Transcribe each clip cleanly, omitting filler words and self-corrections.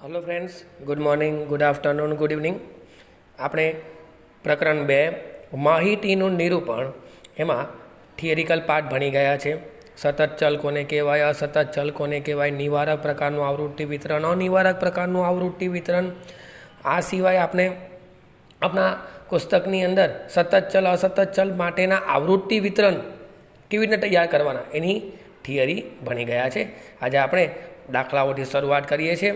Hello friends, good morning, good afternoon, good evening. આપણે પ્રકરણ 2 માહિતીનું નિરૂપણ એમાં થિયરિકલ પાર્ટ ભણી ગયા છે। સતત ચલ કોને કહેવાય, અસતત ચલ કોને કહેવાય, નિવારક પ્રકારનું આવૃત્તિ વિતરણ, અનિવારક પ્રકારનું આવૃત્તિ વિતરણ। આ સિવાય આપણે આપણા પુસ્તકની અંદર સતત ચલ અસતત ચલ માટેના આવૃત્તિ વિતરણ કેવી રીતે તૈયાર કરવાના એની થિયરી ભણી ગયા છે। આજે આપણે દાખલાઓથી શરૂઆત કરીએ છીએ।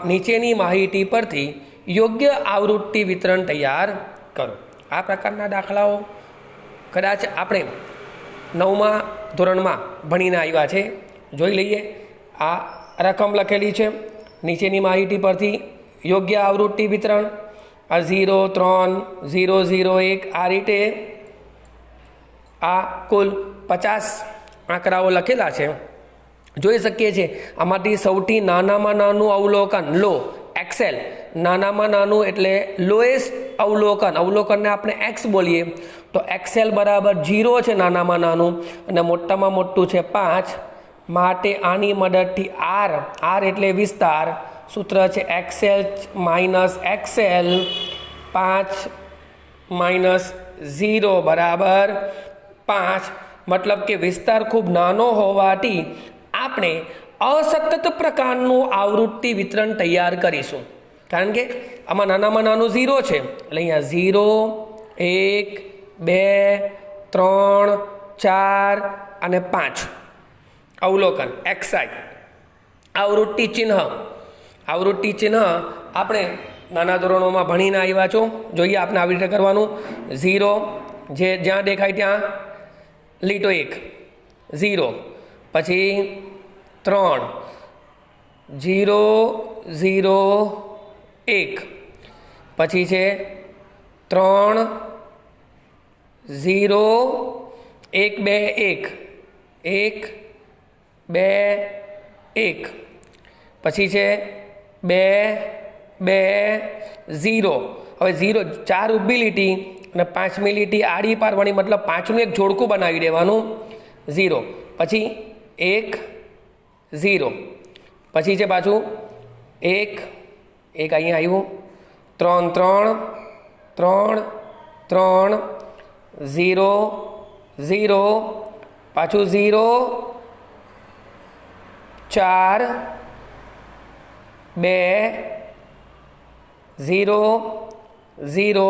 નીચેની માહિતી પરથી યોગ્ય આવૃત્તિ વિતરણ તૈયાર કરો। આ પ્રકારના દાખલાઓ કદાચ આપણે 9મા ધોરણમાં ભણીને આવ્યા છે। જોઈ લઈએ, આ રકમ લખેલી છે। નીચેની માહિતી પરથી યોગ્ય આવૃત્તિ વિતરણ, આ 0, 3, 0, 0, 1 આ રીતે આ કુલ 50 આંકડાઓ લખેલા છે। જોઈ શકીએ છીએ આમાંથી સૌથી નાનામાં નાનું અવલોકન લો એક્સેલ, નાનામાં નાનું એટલે લોએસ્ટ અવલોકન, અવલોકનને આપણે એક્સ બોલીએ તો એક્સેલ બરાબર 0 છે નાનામાં નાનું, અને મોટામાં મોટું છે 5। માટે આની મદદથી આર એટલે વિસ્તાર, સૂત્ર છે એક્સેલ માઇનસ એક્સેલ, 5 માઇનસ 0 બરાબર 5। મતલબ કે વિસ્તાર ખૂબ નાનો હોવાથી આપણે અસતત પ્રકારનું આવૃત્તિ વિતરણ તૈયાર કરીશું, કારણ કે આમાં નાનામાં નાનું 0 છે એટલે અહીંયા 0, 1, 2, 3, 4 અને 5 અવલોકન એક્સાઈ। આવૃત્તિ ચિહ્ન આપણે નાના ધોરણોમાં ભણીને આવ્યા છો। જોઈએ આપણે આવી રીતે કરવાનું। 0 જે જ્યાં દેખાય ત્યાં લીટો 1 0, પછી 3 0 0 1, પછી છે 3 0 1 2 1 1 2 1, પછી છે 2 2 0। હવે 0 4 ઊભી લીટી અને 5મી લીટી આડી પારવાની, મતલબ 5નું એક જોડકું બનાવી દેવાનું 0, પછી 1 0, પછી છે પાછું 1 અહીંયા આવ્યું, 3 3 3 0 0, પાછું 0 4 2 0 0,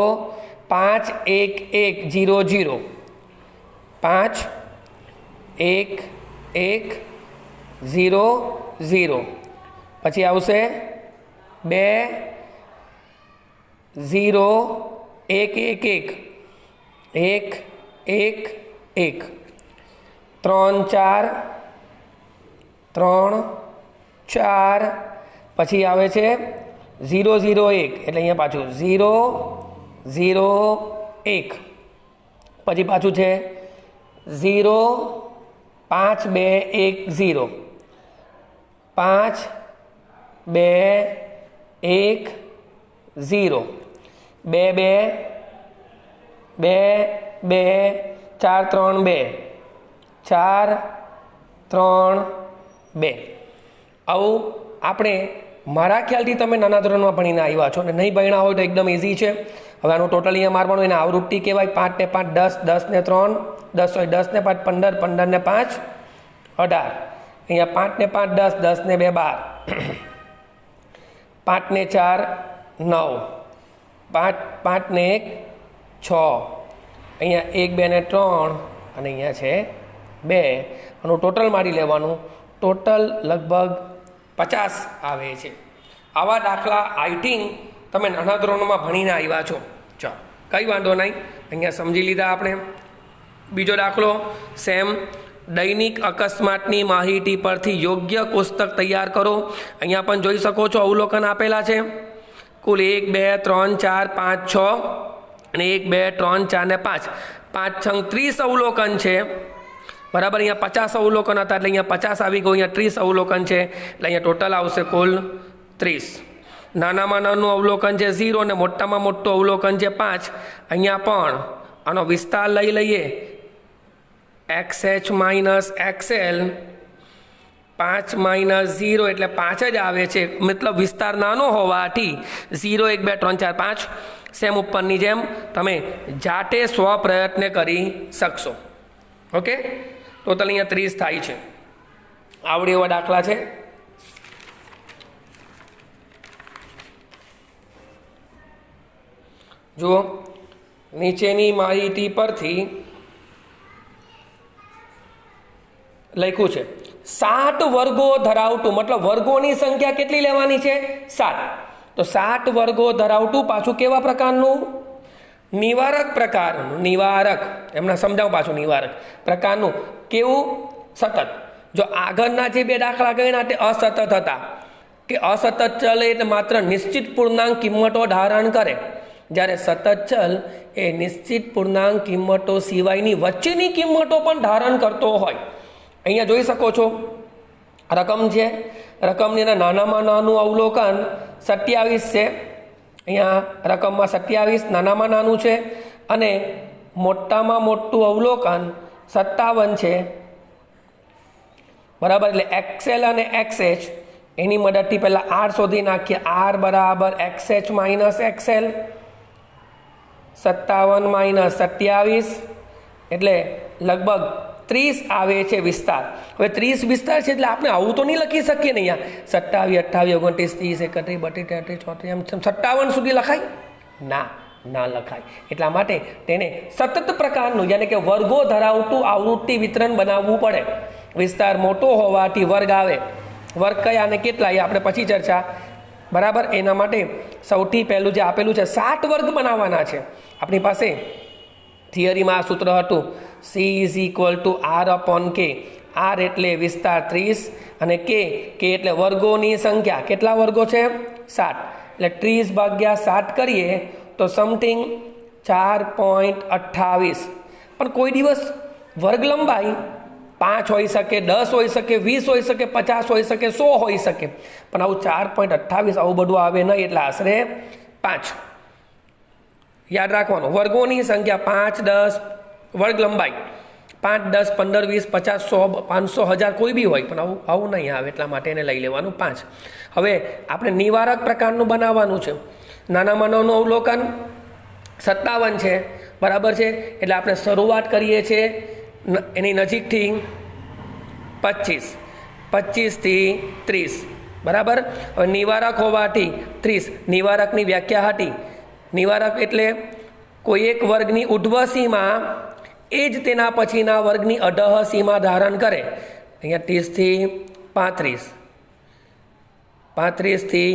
5 1 1 0 0, 5 1 1 0 0, પછી આવશે 2 0 1 1 1 1 1 3 4 3 4, પછી આવે છે 0 0 1 એટલે અહીંયા પાછું 0 0 1, પછી પાછું છે 0 5 2 1 0, 5 2 1 0, 2 2 2 4 3 2 4 3 2। આવું આપણે મારા ખ્યાલથી તમે નાના ધોરણમાં ભણીને આવ્યા છો, અને નહીં ભણ્યા હોય તો એકદમ ઇઝી છે। હવે આનું ટોટલ અહીંયા મારવાનું, એને આવૃત્તિ કહેવાય। 5 ને 5 10, 10 ને 3 10 ને 5 15, 15 ને 5 18, અહીંયા 5 ને 5 10, 10 ને 2 12, 5 ને 4 9, 5 ને 1 6, અહીંયા 1 2 ને 3 અને અહીંયા છે 2। આનું ટોટલ મારી લેવાનું, ટોટલ લગભગ 50 આવે છે। આવા દાખલા આઈ થિંક તમે નાના ધોરણોમાં ભણીને આવ્યા છો। ચાલો, કંઈ વાંધો નહીં, અહીંયા સમજી લીધા આપણે। બીજો દાખલો સેમ, દૈનિક અકસ્માતની માહિતી પરથી યોગ્ય કોષ્ટક તૈયાર કરો। અહીંયા પણ જોઈ શકો છો અવલોકન આપેલા છે, કુલ 1 2 3 4 5 6 અને 1 2 3 4 ને 5, 5 6 30 અવલોકન છે બરાબર। અહીંયા 50 અવલોકન હતા એટલે અહીંયા 50 આવી ગયું, અહીંયા 30 અવલોકન છે એટલે અહીંયા ટોટલ આવશે કુલ 30। નાનામાં નાનું અવલોકન છે 0 અને મોટામાં મોટું અવલોકન છે 5। અહીંયા પણ આનો વિસ્તાર લઈ લઈએ, XH માઇનસ XL 5 માઇનસ 0 એટલે 5 જ આવે છે, મતલબ વિસ્તાર નાનો હોવાથી 0 1 2 3 4 5 સેમ ઉપરની જેમ તમે જાતે સ્વપ્રયત્ને કરી શકશો. ઓકે, ટોટલ અહીંયા 30 થાય છે. આવડે એવા દાખલા છે. જુઓ, નીચેની માહિતી પરથી લખ્યું છે 7 વર્ગો ધરાવતું, મતલબ વર્ગોની સંખ્યા કેટલી લેવાની છે? 7. તો 7 વર્ગો ધરાવતું પાછું કેવા પ્રકારનું? નિવારક પ્રકારનું. નિવારક, એમને સમજાવું પાછું. નિવારક પ્રકારનું કેવું? સતત. જો આગળના જે 2 દાખલા ગણ્યા તે અસતત હતા, કે અસતત ચલ એટલે માત્ર નિશ્ચિત પૂર્ણાંક કિંમતો ધારણ કરે, જ્યારે સતત ચલ એ નિશ્ચિત પૂર્ણાંક કિંમતો સિવાયની વચ્ચેની કિંમતો પણ ધારણ કરતો હોય. અહીંયા જોઈ શકો છો રકમ છે, રકમની નાનામાં નાનું અવલોકન 27 છે. અહીંયા રકમમાં 27 નાનામાં નાનું છે અને મોટામાં મોટું અવલોકન 57 છે. બરાબર, એટલે એક્સએલ અને એક્સએચ એની મદદથી પહેલાં આર શોધી નાખીએ. આર બરાબર એક્સએચ માઇનસ એક્સએલ, 57 માઇનસ 27 એટલે લગભગ 30 આવે છે વિસ્તાર. હવે 30 વિસ્તાર છે એટલે આપણે આવું તો નહીં લખી શકીએ ને. અહીંયા 27 28 29 30 31 32 33 34 એમ 57 સુધી લખાય? ના લખાય. એટલા માટે તેને સતત પ્રકારનું, યાની કે વર્ગો ધરાવતું આવૃત્તિ વિતરણ બનાવવું પડે. વિસ્તાર મોટો હોવાથી વર્ગ આવે. વર્ગ કયા અને કેટલા એ આપણે પછી ચર્ચા. બરાબર, એના માટે સૌથી પહેલું જે આપેલું છે 7 વર્ગ બનાવવાના છે. આપણી પાસે થિયરીમાં આ સૂત્ર હતું C = R/K. R એટલે વિસ્તાર 30 અને K એટલે વર્ગોની સંખ્યા. કેટલા વર્ગો છે? 7. એટલે 30/7 કરીએ તો સમથિંગ 4.28. પણ કોઈ દિવસ વર્ગ લંબાઈ 5 હોઈ શકે, 10 હોઈ શકે, 20 હોઈ શકે, 50 હોઈ શકે, 100 હોઈ શકે, પણ આવું 4.28 આવું બધું આવે નહીં. એટલે આશરે 5. યાદ રાખવાનું, વર્ગોની સંખ્યા 5 10 વર્ગ લંબાઈ 5 10 15 20 50 100 500 1000 કોઈ બી હોય, પણ આવું નહીં આવે. એટલા માટે એને લઈ લેવાનું 5. હવે આપણે નિવારક પ્રકારનું બનાવવાનું છે. નાનામાં નાનું અવલોકન 57 છે. બરાબર છે, એટલે આપણે શરૂઆત કરીએ છીએ એની નજીકથી 25, 25 થી 30. બરાબર, હવે નિવારક હોવાથી 30. નિવારકની વ્યાખ્યા હતી, નિવારક એટલે કોઈ એક વર્ગની ઉર્ધ્વ સીમા એ જ તેના પછીના વર્ગની અધઃ સીમા ધારણ કરે. અહીંયા 30 થી 35, 35 થી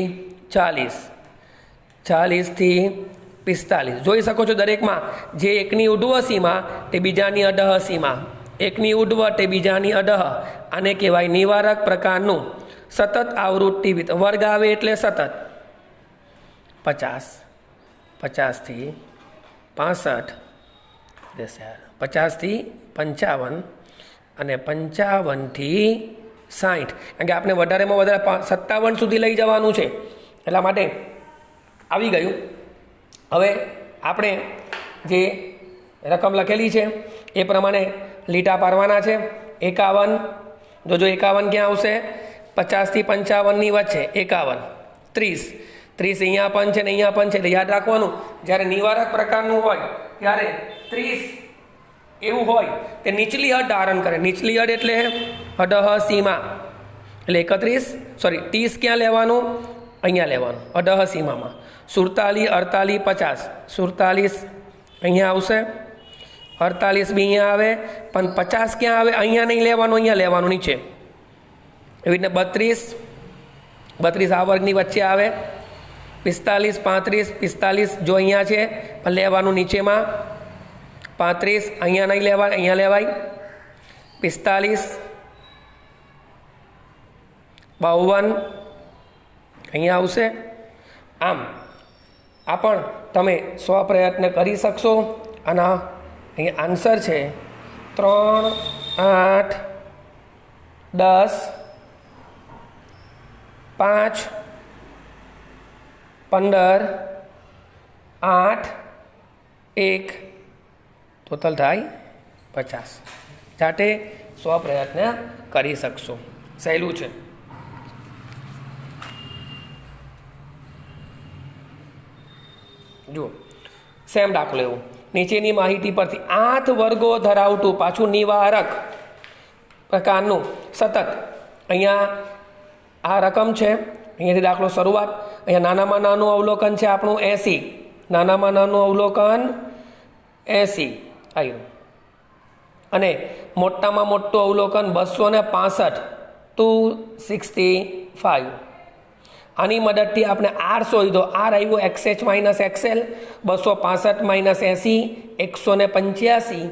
40, 40 થી 45. જોઈ શકો છો દરેકમાં જે એકની ઉર્ધ્વ સીમા તે બીજાની અધઃ સીમા, એકની ઉર્ધ્વ તે બીજાની અધઃ. આને કહેવાય નિવારક પ્રકારનું સતત આવૃત્તિ વર્ગ આવે એટલે સતત. 50, 50 થી 65, 50 થી 55 અને 55 થી 60. કારણ કે આપણે વધારેમાં વધારે 57 સુધી લઈ જવાનું છે. એટલા માટે આવી ગયું. હવે આપણે જે રકમ લખેલી છે એ પ્રમાણે લીટા પાડવાના છે. 51, જોજો 51 ક્યાં આવશે? 50 થી 55ની વચ્ચે 51. 30, 30 અહીંયા પણ છે ને અહીંયા પણ છે. એટલે યાદ રાખવાનું, જ્યારે નિવારક પ્રકારનું હોય ત્યારે 30 એવું હોય તે નીચલી હદ ધારણ કરે. નીચલી હદ એટલે અધઃ સીમા. એટલે 30 ક્યાં લેવાનું? અહીંયા લેવાનું અધઃ સીમામાં. 47, 48, 50. 47 અહીંયા આવશે, 48 બી અહીંયા આવે, પણ 50 ક્યાં આવે? અહીંયા નહીં લેવાનું, અહીંયા લેવાનું નીચે. એવી રીતે 32, 32 આ વર્ગની વચ્ચે આવે. 45, 35, 45 જો અહીંયા છે પણ લેવાનું નીચેમાં. 35 અહીંયા નહીં લેવાય, અહીંયા લેવાય. 45, 52 અહીંયા આવશે. આમ આ પણ તમે સ્વપ્રયત્ન કરી શકશો. અને અહીંયા આન્સર છે 3, 8, 10, 5, 15, 8, 1 ટોટલ થાય 50. જાતે સ્વપ્રયત્ન કરી શકશો. સહેલું છે. જુઓ સેમ દાખલો એવું નીચેની માહિતી પરથી 8 વર્ગો ધરાવતું પાછું નિવારક પ્રકારનું સતત અહીંયા આ રકમ છે. અહીંયાથી દાખલો શરૂઆત. અહીંયા નાનામાં નાનું અવલોકન છે આપણું 80. નાનામાં નાનું અવલોકન 80 આવ્યું અને મોટામાં મોટું અવલોકન 265 265. આની મદદથી આપણે આર શોધો. આર આવ્યું XH માઇનસ XL 265 માઇનસ 80 185.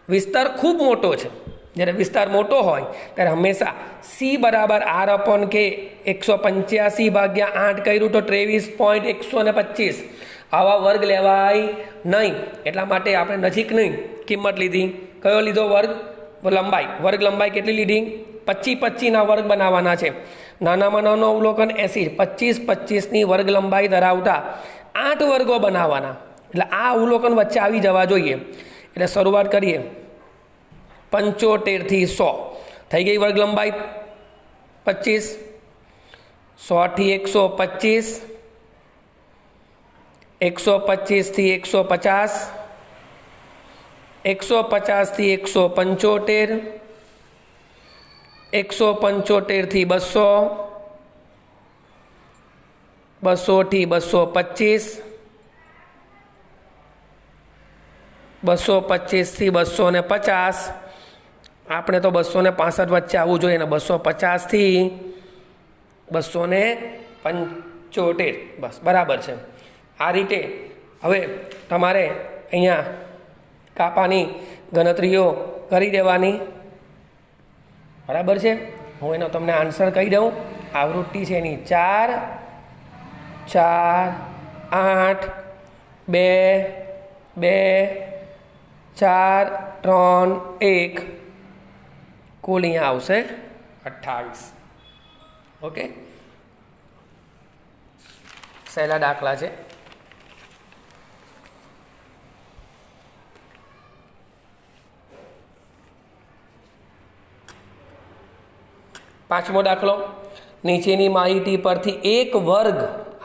વિસ્તાર ખૂબ મોટો છે. જ્યારે વિસ્તાર મોટો હોય ત્યારે હંમેશા સી બરાબર આર અપોન કે 185 ભાગ્યા 8 કર્યું તો 23.125. આવા વર્ગ લેવાય નહીં. એટલા માટે આપણે નજીકની કિંમત લીધી. કયો લીધો વર્ગ? લંબાઈ. વર્ગ લંબાઈ કેટલી લીધી? 25 વર્ગ બનાવવાના છે. નાનામાં નાનો અવલોકન 80 25 વર્ગ લંબાઈ ધરાવતા 8 વર્ગો બનાવવાના. એટલે આ અવલોકન વચ્ચે આવી જવા જોઈએ. એટલે શરૂઆત કરીએ 75 થી 100 થઈ ગઈ વર્ગ લંબાઈ 25. 100 થી 125, 125 થી 150, 150 થી 175, 175 થી 200, 200 થી 225, 225 થી 250. આપણે તો 265 વચ્ચે આવવું જોઈએ ને 250 થી 275. બસ બરાબર છે. આ રીતે હવે તમારે અહીંયા કાપાની ગણતરીઓ કરી દેવાની. બરાબર છે. હું એનો તમને આન્સર કહી દઉં. આવૃત્તિ છે એની 4 4 8 2 2 4 3 1 કુલ અહીંયા આવશે 28. ઓકે, સહેલા દાખલા છે. પાંચમો દાખલો. નીચેની માહિતી પરથી એક વર્ગ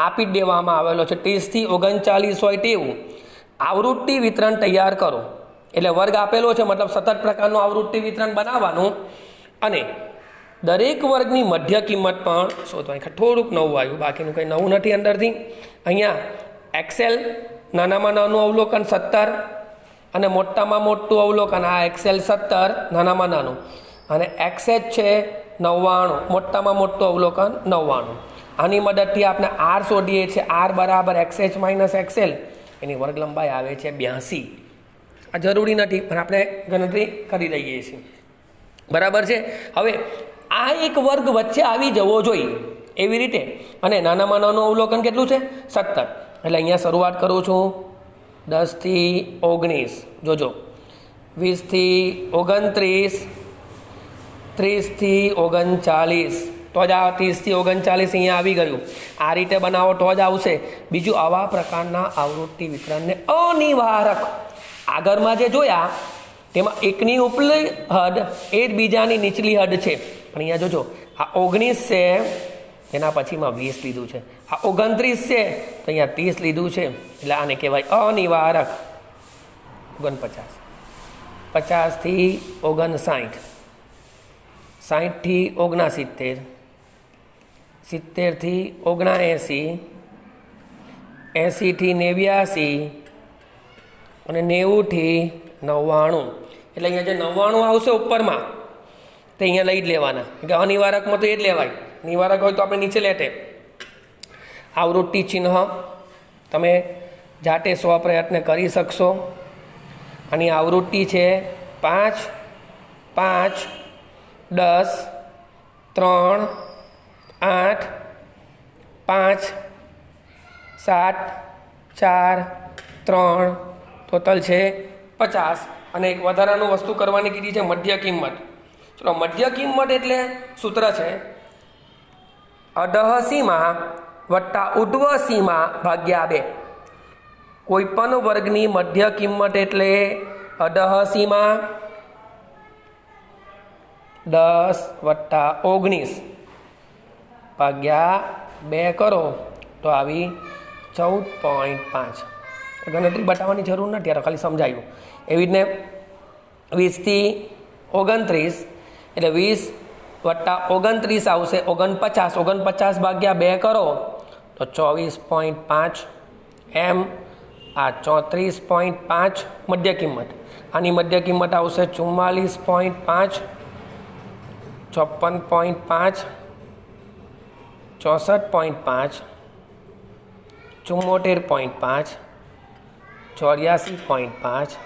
આપી દેવામાં આવેલો છે 30 થી 39 હોય તેવું આવૃત્તિ વિતરણ તૈયાર કરો. એટલે વર્ગ આપેલો છે મતલબ સતત પ્રકારનું આવૃત્તિ વિતરણ બનાવવાનું અને દરેક વર્ગની મધ્ય કિંમત પણ શોધવાની. થોડુંક નવું આવ્યું, બાકીનું કંઈ નવું નથી અંદરથી. અહીંયા XL નાનામાં નાનું અવલોકન 17 અને મોટામાં મોટું અવલોકન આ XL 17 નાનામાં નાનું અને XH છે 99, મોટામાં મોટું અવલોકન 99. આની મદદથી આપણે R શોધીએ છીએ. R બરાબર XH માઇનસ XL. એની વર્ગ લંબાઈ આવે છે 82. આ જરૂરી નથી પણ આપણે ગણતરી કરી દઈએ છીએ. બરાબર છે. હવે આ એક વર્ગ વચ્ચે આવી જવો જોઈએ એવી રીતે. અને નાનામાં નાનું અવલોકન કેટલું છે? 17. એટલે અહીંયા શરૂઆત કરું છું 10 થી 19. જોજો 20 થી 29, 30 થી 39. તો જ આ 30 થી 39 અહીંયા આવી ગયું. આ રીતે બનાવો તો જ આવશે. બીજું આવા પ્રકારના આવૃત્તિ વિતરણને અનિવારક આગળમાં જે જોયા તેમાં એકની ઉપલી હદ એ જ બીજાની નીચલી હદ છે. પણ અહીંયા જોજો આ 19 છે એના પછીમાં 20 લીધું છે. આ 29 છે તો અહીંયા 30 લીધું છે. એટલે આને કહેવાય અનિવારક. 49, 50 થી 59, 60 થી 69, 70 થી 79, 80 થી 89 અને 90 થી 99. એટલે અહીંયા જે 99 આવશે ઉપરમાં તે અહીંયા લઈ જ લેવાના. કે અનિવારકમાં તો એ જ લેવાય. નિવારક હોય તો આપણે નીચે લેતે. આવૃત્તિ ચિહ્ન તમે જાતે સ્વપ્રયત્ન કરી શકશો. આની આવૃત્તિ છે 5 5 10 3 8 5 7 4 3 ટોટલ છે 50. અને એક વધારાનું વસ્તુ કરવાની કીધી છે મધ્ય કિંમત. ચલો મધ્ય કિંમત એટલે સૂત્ર છે અધઃ સીમા વત્તા ઉર્ધ્વ સીમા ભાગ્યા 2. કોઈપણ વર્ગની મધ્ય કિંમત એટલે અધઃ સીમા 10 વત્તા 19 ભાગ્યા 2 કરો તો આવી 14.5. ગણતરી બતાવવાની જરૂર નથી, યાર ખાલી સમજાયું. એવી રીતને 20 થી 29 એટલે 20 વત્તા 29 આવશે 49. 49 ભાગ્યા 2 કરો તો 24.5 એમ. આ 34.5 મધ્ય કિંમત. આની મધ્ય કિંમત આવશે 44.5, 56.5, 64.5, 74.5, 84.5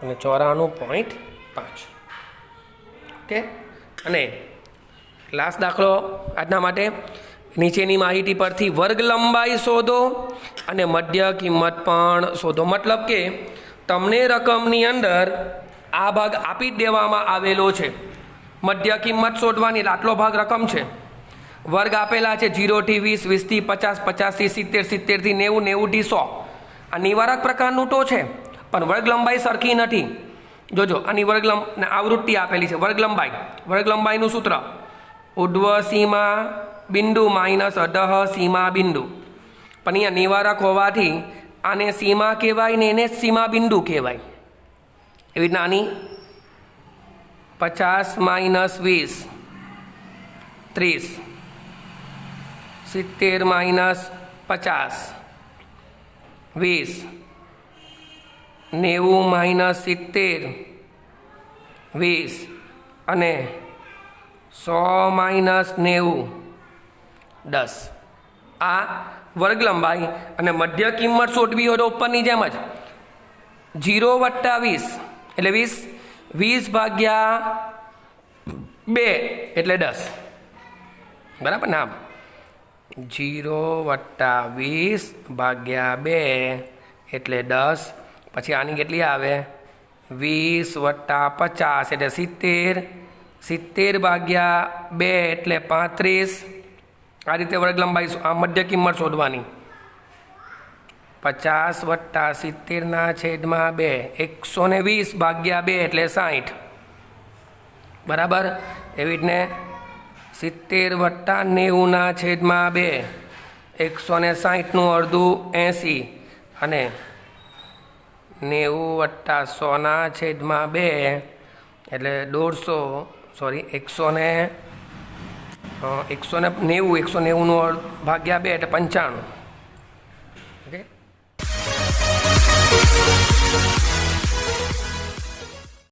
અને 94.5. ઓકે. અને લાસ્ટ દાખલો આજના માટે, નીચેની માહિતી પરથી વર્ગ લંબાઈ શોધો અને મધ્ય કિંમત પણ શોધો. મતલબ કે તમને રકમની અંદર આ ભાગ આપી જ દેવામાં આવેલો છે. મધ્ય કિંમત શોધવાની, આટલો ભાગ રકમ છે. વર્ગ આપેલા છે 0 થી 20, 20 થી 50, 50 થી 70, 70 થી 90, 90 થી 100. આ નિવારક પ્રકારનું તો છે પણ વર્ગ લંબાઈ સરખી નથી. જોજો, આની આવૃત્તિ આપેલી છે. વર્ગ લંબાઈનું સૂત્ર ઉર્ધ્વ સીમા બિંદુ માઇનસ અધઃ સીમા બિંદુ. પણ અહીંયા નિવારક હોવાથી આને સીમા કહેવાય ને એને સીમા બિંદુ કહેવાય. એવી રીતના આની 50 માઇનસ 20 30, 70 માઇનસ 50 20, 90 માઇનસ 70 20 અને 100 માઇનસ 90 10. આ વર્ગ લંબાઈ. અને મધ્ય કિંમત શોધવી હોય તો ઉપરની જેમ જ 0 વત્તા 20 એટલે 20 ભાગ્યા 2 એટલે 10. બરાબર ને? 0 વત્તા 20 ભાગ્યા 2 એટલે 10. પછી આની કેટલી આવે? 20 વત્તા 50 એટલે 70. 70 ભાગ્યા 2 એટલે 35. આ રીતે વર્ગ લંબાઈ, આ મધ્ય કિંમત શોધવાની. 50 વત્તા 70/2 120 ભાગ્યા 2 એટલે 60. બરાબર? એવી રીતને 70 વત્તા 90/2 160નું અડધું 80 અને 90 વત્તા 100/2 એટલે 190 190નું ભાગ્યા 2 એટલે 95.